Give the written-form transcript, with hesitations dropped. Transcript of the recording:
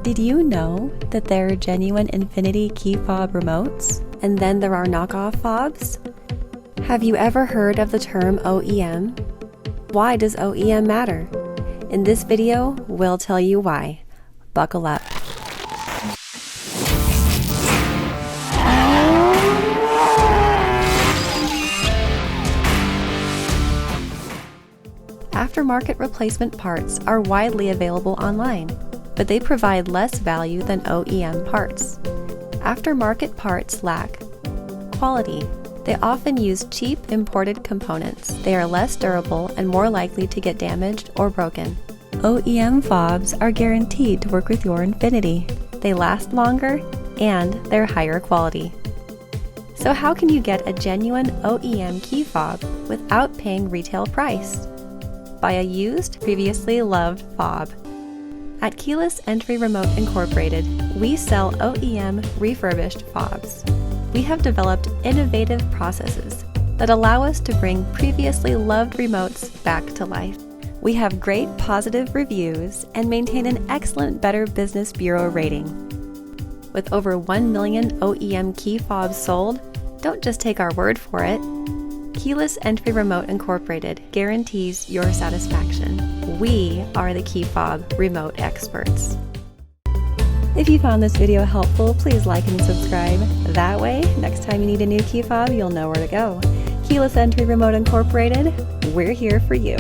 Did you know that there are genuine Infiniti key fob remotes, and then there are knockoff fobs? Have you ever heard of the term OEM? Why does OEM matter? In this video, we'll tell you why. Buckle up. Aftermarket replacement parts are widely available online, but they provide less value than OEM parts. Aftermarket parts lack quality. They often use cheap imported components. They are less durable and more likely to get damaged or broken. OEM fobs are guaranteed to work with your Infiniti. They last longer and they're higher quality. So how can you get a genuine OEM key fob without paying retail price? Buy a used, previously loved fob. At Keyless Entry Remote Incorporated, we sell OEM refurbished fobs. We have developed innovative processes that allow us to bring previously loved remotes back to life. We have great positive reviews and maintain an excellent Better Business Bureau rating. With over 1 million OEM key fobs sold, don't just take our word for it. Keyless Entry Remote Incorporated guarantees your satisfaction. We are the key fob remote experts. If you found this video helpful, please like and subscribe. That way, next time you need a new key fob, you'll know where to go. Keyless Entry Remote Incorporated, we're here for you.